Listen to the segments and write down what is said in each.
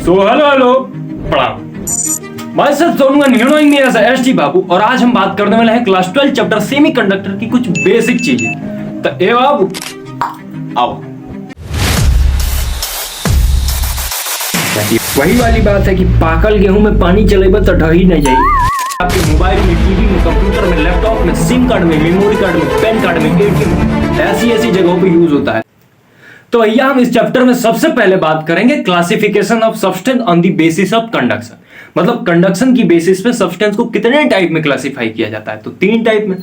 Hello प्रणाम। मैं sir सोनूंगा न्यूनो India S T बाबू और आज हम बात करने वाले हैं क्लास 12 चैप्टर सेमीकंडक्टर की कुछ बेसिक चीजें। तो ए बाबू आओ। वही वाली बात है कि पाकल गेहूं में पानी चलेगा तो ढही नहीं जाए। आपके मोबाइल में, टीवी में, कंप्यूटर में, लैपटॉप में, सिम कार्ड में, मेमोरी कार्ड में, पेन कार्ड में, एटीएम ऐसी जगहों पे यूज होता है। तो भैया हम इस चैप्टर में सबसे पहले बात करेंगे classification of substance on the basis of conduction. मतलब कंडक्शन की बेसिस पे सब्सटेंस को कितने टाइप में क्लासिफाई किया जाता है। तो 3 टाइप में।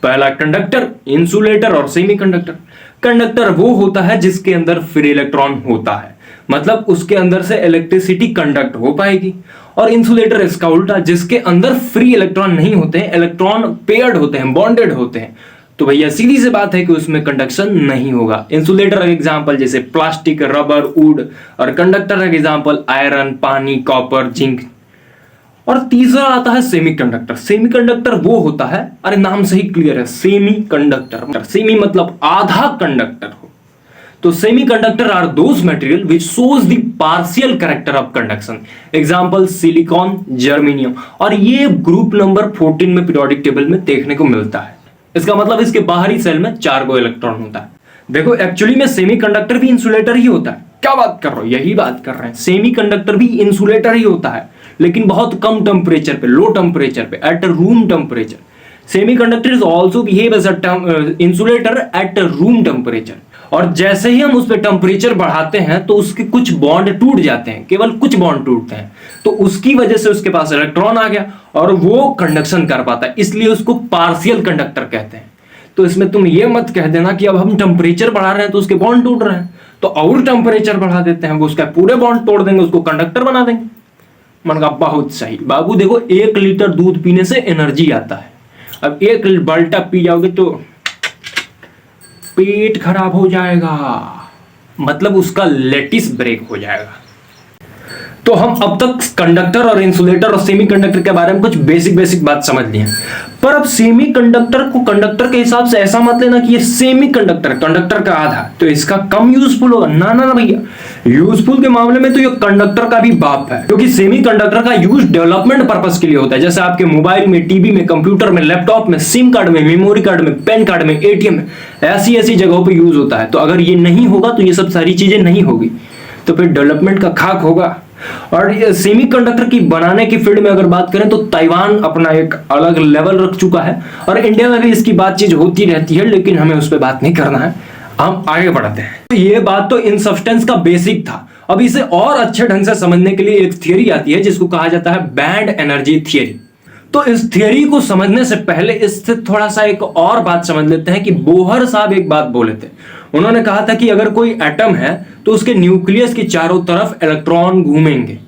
पहला कंडक्टर, इंसुलेटर और सेमीकंडक्टर। कंडक्टर वो होता है जिसके अंदर फ्री इलेक्ट्रॉन होता है, मतलब उसके अंदर से इलेक्ट्रिसिटी कंडक्ट हो पाएगी। और इंसुलेटर इसका उल्टा, जिसके अंदर फ्री इलेक्ट्रॉन नहीं होते हैं, इलेक्ट्रॉन पेयर्ड होते हैं, बॉन्डेड होते हैं। तो भैया सीधी सी बात है कि उसमें कंडक्शन नहीं होगा। इंसुलेटर का एग्जांपल जैसे प्लास्टिक, रबर, वुड, और कंडक्टर का एग्जांपल आयरन, पानी, कॉपर, जिंक। और तीसरा आता है सेमीकंडक्टर। सेमीकंडक्टर वो होता है, अरे नाम से ही क्लियर है, सेमीकंडक्टर। सेमी मतलब आधा कंडक्टर हो। तो semiconductor are those material which shows the partial character of conduction. Example silicon, germanium. और ये ग्रुप नंबर 14 में पीरियोडिक टेबल में देखने को मिलता है। इसका मतलब इसके बाहरी सेल में 4 गो इलेक्ट्रॉन होता है। देखो एक्चुअली में सेमीकंडक्टर भी इंसुलेटर ही होता है। क्या बात कर रहे हो, यही बात कर रहे हैं। सेमीकंडक्टर भी इंसुलेटर ही होता है, लेकिन बहुत कम टेम्परेचर पे, लो टेम्परेचर पे, at room temperature. Semiconductor is also behave as a insulator at room temperature. और जैसे ही हम उस पर टेम्परेचर बढ़ाते हैं तो उसके कुछ बॉन्ड टूट जाते हैं, केवल कुछ बॉन्ड टूटते हैं। तो उसकी वजह से उसके पास इलेक्ट्रॉन आ गया और वो कंडक्शन कर पाता है, इसलिए उसको पार्शियल कंडक्टर कहते हैं। तो इसमें तुम ये मत कह देना कि अब हम टेम्परेचर बढ़ा रहे हैं तो उसके बॉन्ड टूट रहे हैं, तो और टेम्परेचर बढ़ा देते हैं, वो उसका पूरे बॉन्ड तोड़ देंगे, उसको कंडक्टर बना देंगे। मन का बहुत सही बाबू। देखो 1 लीटर दूध पीने से एनर्जी आता है। अब 1 बाल्टा पी जाओगे तो पेट खराब हो जाएगा, मतलब उसका लेटिस ब्रेक हो जाएगा। तो हम अब तक कंडक्टर और इंसुलेटर और सेमीकंडक्टर के बारे में कुछ बेसिक बात समझ लिए। पर अब सेमीकंडक्टर को कंडक्टर के हिसाब से ऐसा मत लेना कि ये सेमीकंडक्टर कंडक्टर का आधा तो इसका कम यूजफुल होगा। ना ना ना भैया, यूजफुल के मामले में तो ये कंडक्टर का भी बाप है, क्योंकि सेमीकंडक्टर का यूज डेवलपमेंट पर्पस के लिए होता है। जैसे आपके मोबाइल में, टीवी में, कंप्यूटर में, लैपटॉप में, सिम कार्ड में, मेमोरी कार्ड में, पेन कार्ड में, एटीएम में, ऐसी जगहों पर यूज होता है। तो अगर ये नहीं होगा तो ये सब सारी चीजें नहीं होगी, तो फिर डेवलपमेंट का खाक होगा। और सेमीकंडक्टर की बनाने की फील्ड में अगर बात करें तो ताइवान अपना एक अलग लेवल रख चुका है, और इंडिया में भी इसकी बातचीत होती रहती है, लेकिन हमें उस पर बात नहीं करना है, हम आगे बढ़ते हैं। ये बात तो इन सब्सटेंस का बेसिक था। अब इसे और अच्छे ढंग से समझने के लिए एक थियरी आती है जिसको कहा जाता है बैंड एनर्जी थियरी। तो इस थियरी को समझने से पहले इससे थोड़ा सा एक और बात समझ लेते हैं कि बोहर साहब एक बात बोले थे। उन्होंने कहा था कि अगर कोई एटम है तो उसके न्यूक्लियस के चारों तरफ इलेक्ट्रॉन घूमेंगे,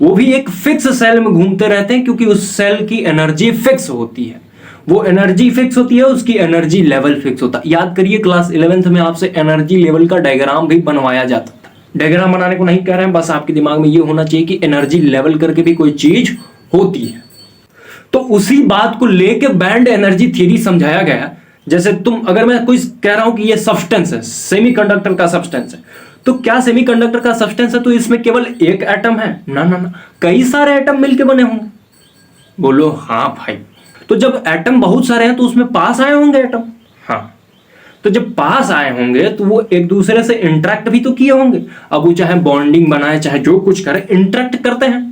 वो भी एक फिक्स सेल में घूमते रहते हैं, क्योंकि उस सेल की एनर्जी फिक्स होती है। वो एनर्जी फिक्स होती है, उसकी एनर्जी लेवल फिक्स होता है। याद करिए क्लास 11th में आपसे एनर्जी लेवल का डायग्राम भी बनवाया जाता था। डायग्राम बनाने को नहीं कह रहे हैं, बस आपके दिमाग में ये होना चाहिए कि एनर्जी लेवल करके भी कोई चीज होती है। तो उसी बात को लेके बैंड एनर्जी थ्योरी समझाया गया। जैसे अगर मैं कोई कह रहा हूं कि ये सब्सटेंस है, सेमीकंडक्टर का सब्सटेंस है, तो क्या सेमीकंडक्टर का सब्सटेंस है तो इसमें केवल एक एटम है? ना ना ना, कई सारे एटम मिलके बने होंगे। बोलो हाँ भाई। तो जब एटम बहुत सारे हैं तो उसमें पास आए होंगे एटम। हाँ, तो जब पास आए होंगे तो वो एक दूसरे से इंटरेक्ट भी तो किए होंगे। अब वो चाहे बॉन्डिंग बनाए, चाहे जो कुछ करे, इंटरेक्ट करते हैं।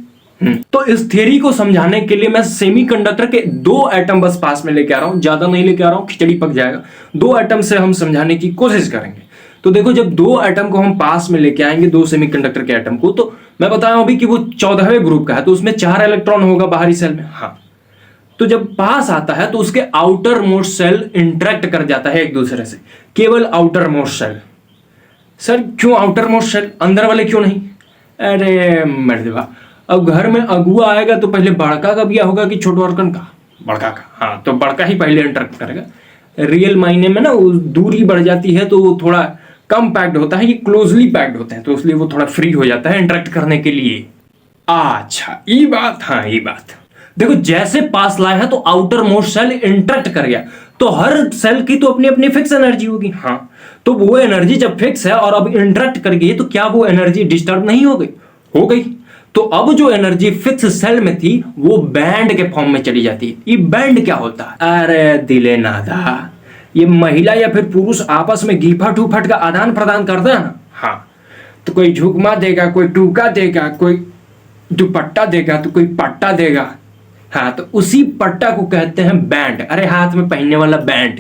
तो इस थ्योरी को समझाने के लिए मैं सेमीकंडक्टर के 2 एटम बस पास में लेके आ रहा हूं, ज्यादा नहीं लेके आ रहा हूं, खिचड़ी पक जाएगा। 2 एटम से हम समझाने की कोशिश करेंगे। तो देखो, जब 2 एटम को हम पास में लेके आएंगे, 2 सेमीकंडक्टर के एटम को, तो मैं बता रहा हूं अभी कि वो 14वें ग्रुप का है, तो उसमें 4 इलेक्ट्रॉन होगा बाहरी सेल में। हाँ, तो जब पास आता है तो उसके आउटर मोस्ट सेल इंटरेक्ट कर जाता है एक दूसरे से, केवल आउटर मोस्ट सेल। सर क्यों आउटर मोस्ट सेल, अंदर वाले क्यों नहीं? अरे मर्दवा, अब घर में अगुआ आएगा तो पहले बड़का का बिया होगा कि छोटवारकन का? बड़का का। हाँ, तो बड़का ही पहले इंटरेक्ट करेगा। रियल मायने में ना दूरी बढ़ जाती है तो वो थोड़ा कम पैक्ड होता है, ये क्लोजली पैक्ड होते हैं, तो इसलिए वो थोड़ा फ्री हो जाता है इंटरेक्ट करने के लिए। अच्छा ये बात। हाँ ये बात देखो, जैसे पास लाए हैं तो आउटर मोस्ट सेल इंटरेक्ट कर गया, तो हर सेल की तो अपनी अपनी फिक्स एनर्जी होगी। हाँ, तो वो एनर्जी जब फिक्स है और अब इंटरेक्ट कर गई तो क्या वो एनर्जी डिस्टर्ब नहीं हो गई? हो गई। तो अब जो एनर्जी फिक्स सेल में थी वो बैंड के फॉर्म में चली जाती है। ये बैंड क्या होता है? अरे दिले नादा, ये महिला या फिर पुरुष आपस में गीफा टूफट का आदान प्रदान करता है ना, हाँ, तो कोई झुकमा देगा, कोई टूका देगा, कोई दुपट्टा देगा, तो कोई पट्टा देगा, हाँ, तो उसी पट्टा को कहते हैं बैंड। अरे हाथ में पहनने वाला बैंड।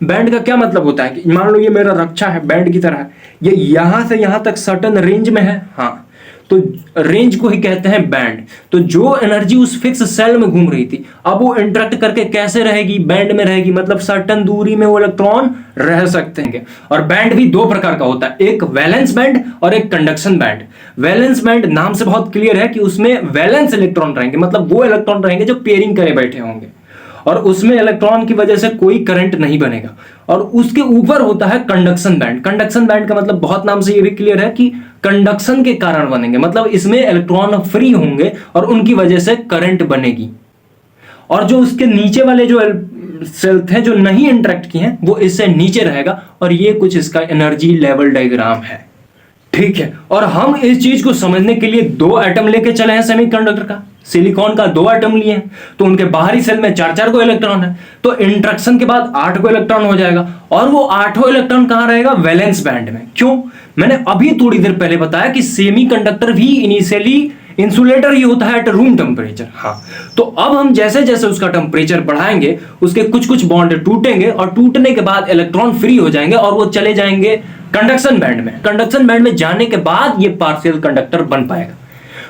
बैंड का क्या मतलब होता है कि मान लो ये मेरा रक्षा है, बैंड की तरह है, ये यहां से यहां तक सर्टेन रेंज में है, हाँ, तो रेंज को ही कहते हैं बैंड। तो जो एनर्जी उस फिक्स सेल में घूम रही थी, अब वो इंटरेक्ट करके कैसे रहेगी? बैंड में रहेगी, मतलब सर्टेन दूरी में वो इलेक्ट्रॉन रह सकते हैं। और बैंड भी दो प्रकार का होता है, एक वैलेंस बैंड और एक कंडक्शन बैंड। वैलेंस बैंड नाम से बहुत क्लियर है कि उसमें वैलेंस इलेक्ट्रॉन रहेंगे, मतलब वो इलेक्ट्रॉन रहेंगे जो पेयरिंग करे बैठे होंगे, और उसमें इलेक्ट्रॉन की वजह से कोई करंट नहीं बनेगा। और उसके ऊपर होता है कंडक्शन बैंड। कंडक्शन बैंड का मतलब बहुत नाम से ये भी क्लियर है कि कंडक्शन के कारण बनेंगे, मतलब इसमें इलेक्ट्रॉन फ्री होंगे और उनकी वजह से करंट बनेगी। और जो उसके नीचे वाले जो सेल थे जो नहीं इंटरेक्ट किए हैं, वो इससे नीचे रहेगा। और ये कुछ इसका एनर्जी लेवल डायग्राम है, ठीक है। और हम इस चीज को समझने के लिए दो एटम लेके चले हैं सेमीकंडक्टर का। सिलिकॉन का दो एटम लिए हैं, तो उनके बाहरी सेल में 4-4 को इलेक्ट्रॉन है, तो इंट्रैक्शन के बाद 8 को इलेक्ट्रॉन हो जाएगा। और वो 8वां इलेक्ट्रॉन कहां रहेगा? वैलेंस बैंड में। क्यों? मैंने अभी थोड़ी देर पहले बताया कि सेमीकंडक्टर भी इनिशियली इंसुलेटर ही होता है एट रूम टेम्परेचर। हाँ, तो अब हम जैसे जैसे उसका टेम्परेचर बढ़ाएंगे, उसके कुछ कुछ बॉन्ड टूटेंगे और टूटने के बाद इलेक्ट्रॉन फ्री हो जाएंगे और वो चले जाएंगे कंडक्शन बैंड में। कंडक्शन बैंड में जाने के बाद ये पार्शियल कंडक्टर बन पाएगा।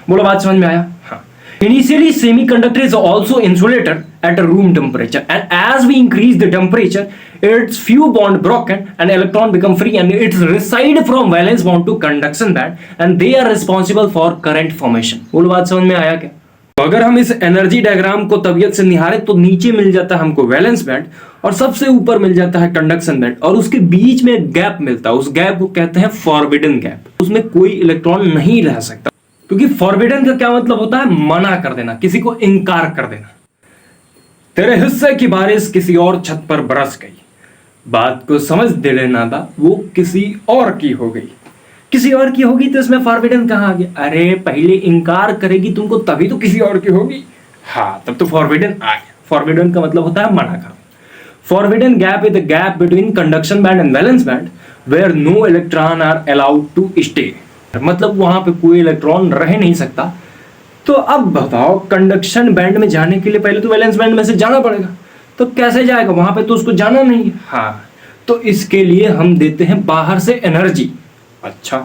बोलो, बात समझ में आया? हाँ। Initially, semiconductor is also insulator at a room temperature, and as we increase the temperature, its few bond broken and electron become free, and it's reside from valence bond to conduction band, and they are responsible for current formation. बोलो, बात समझ में आया क्या? तो अगर हम इस एनर्जी डायग्राम को तबियत से निहारें तो नीचे मिल जाता है हमको वैलेंस बैंड और सबसे ऊपर मिल जाता है कंडक्शन बैंड, और उसके बीच में एक गैप मिलता है। उस गैप को कहते हैं फॉरबिडन गैप। उसमें कोई इलेक्ट्रॉन नहीं रह सकता, क्योंकि फॉरबिडन का क्या मतलब होता है? मना कर देना, किसी को इनकार कर देना। तेरे हिस्से की बारिश किसी और छत पर बरस गई, बात को समझ दे लेना था, वो किसी और की हो गई। किसी और की होगी तो इसमें फॉरबिडन कहां आ गया? अरे पहले इनकार करेगी तुमको तभी तो किसी और की होगी, हाँ, तब तो फॉरबिडन आ गया। फॉरबिडन का मतलब होता है मना कर। Forbidden gap is the gap between conduction band and valence band where no electron are allowed to stay, मतलब वहां पे कोई इलेक्ट्रॉन रह नहीं सकता। तो अब बताओ, कंडक्शन बैंड में जाने के लिए पहले तो वैलेंस बैंड में से जाना पड़ेगा, तो कैसे जाएगा? वहां पे तो उसको जाना नहीं है, हाँ, तो इसके लिए हम देते हैं बाहर से एनर्जी। अच्छा,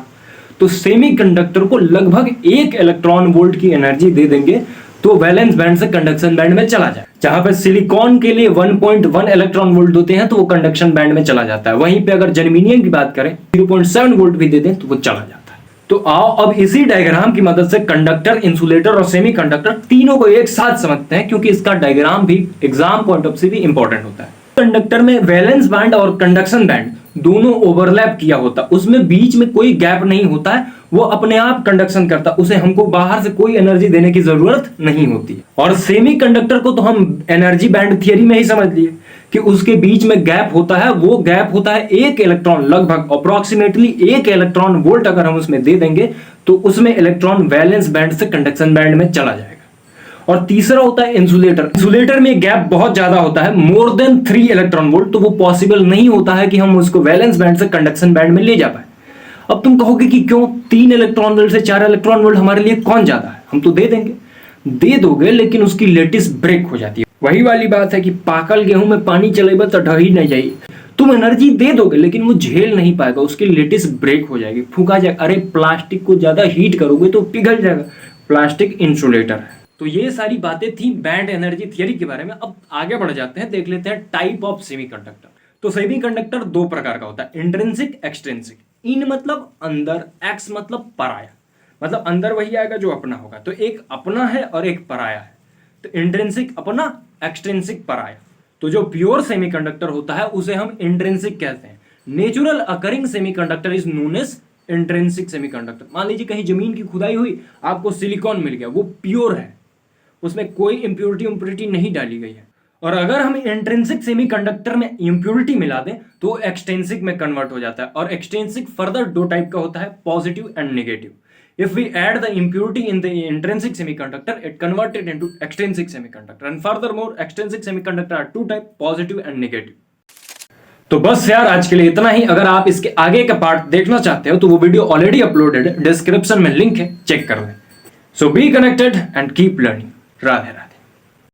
तो सेमीकंडक्टर को लगभग 1 इलेक्ट्रॉन वोल्ट की एनर्जी दे देंगे तो वैलेंस बैंड से कंडक्शन बैंड में चला जाए। जहां पे सिलिकॉन के लिए 1.1 इलेक्ट्रॉन वोल्ट होते हैं तो वो कंडक्शन बैंड में चला जाता है। वहीं पे अगर जर्मेनियम की बात करें 0.7 वोल्ट भी दे दें तो वो चला जाता है। तो आओ अब इसी डायग्राम की मदद से कंडक्टर, इंसुलेटर और सेमीकंडक्टर तीनों को एक साथ समझते हैं, क्योंकि इसका डायग्राम भी एग्जाम पॉइंट ऑफ से भी इंपॉर्टेंट होता है। कंडक्टर में वैलेंस बैंड और कंडक्शन बैंड दोनों ओवरलैप किया होता, उसमें बीच में कोई गैप नहीं होता है, वो अपने आप कंडक्शन करता, उसे हमको बाहर से कोई एनर्जी देने की जरूरत नहीं होती। और सेमीकंडक्टर को तो हम एनर्जी बैंड थियरी में ही समझ लिए कि उसके बीच में गैप होता है, वो गैप होता है 1 इलेक्ट्रॉन, लगभग अप्रोक्सीमेटली 1 इलेक्ट्रॉन वोल्ट अगर हम उसमें दे देंगे तो उसमें इलेक्ट्रॉन वैलेंस बैंड से कंडक्शन बैंड में चला जाएगा। और तीसरा होता है इंसुलेटर। इंसुलेटर में गैप बहुत ज्यादा होता है, मोर देन 3 इलेक्ट्रॉन वोल्ट, तो वो पॉसिबल नहीं होता है कि हम उसको वैलेंस बैंड से कंडक्शन बैंड में ले जा पाए। अब तुम कहोगे कि क्यों 3 इलेक्ट्रॉन वोल्ट से 4 इलेक्ट्रॉन वोल्ट हमारे लिए कौन ज्यादा है? हम तो दे देंगे, दे दोगे, लेकिन उसकी लेटिस ब्रेक हो जाती है। वही वाली बात है कि पाकल गेहूं में पानी चलेगा तो ढही नहीं जाएगी। तुम एनर्जी दे दोगे लेकिन वो झेल नहीं पाएगा, उसकी लेटिस ब्रेक हो जाएगी, फूका जाएगा। अरे प्लास्टिक को ज्यादा हीट करोगे तो पिघल जाएगा, प्लास्टिक इंसुलेटर है। तो ये सारी बातें थी बैंड एनर्जी थियरी के बारे में। अब आगे बढ़ जाते हैं, देख लेते हैं टाइप ऑफ सेमीकंडक्टर। तो सेमीकंडक्टर 2 प्रकार का होता है, इंट्रिंसिक, एक्सट्रिंसिक। इन मतलब अंदर, एक्स मतलब पराया, मतलब अंदर वही आएगा जो अपना होगा। तो एक अपना है और एक पराया है, तो इंट्रिंसिक अपना, एक्सट्रिंसिक पराया। तो जो प्योर सेमीकंडक्टर होता है उसे हम इंट्रिंसिक कहते हैं। Natural occurring semiconductor is known as intrinsic semiconductor. मान लीजिए कहीं जमीन की खुदाई हुई, आपको सिलिकॉन मिल गया, वो प्योर है, उसमें कोई इंप्योरिटी नहीं डाली गई है। और अगर हम इंट्रिंसिक सेमीकंडक्टर में इंप्योरिटी मिला दें तो वो एक्सट्रिंसिक में कन्वर्ट हो जाता है। और एक्सट्रिंसिक फर्दर 2 टाइप का होता है, positive and negative. If we add the impurity in the intrinsic semiconductor, it converted into extrinsic semiconductor. And furthermore, extrinsic semiconductor are two type, positive and negative. तो बस यार आज के लिए इतना ही। अगर आप इसके आगे का पार्ट देखना चाहते हो तो वो वीडियो ऑलरेडी अपलोडेड है, डिस्क्रिप्शन में लिंक है, चेक कर लें। So be connected and keep learning. Radhe Radhe.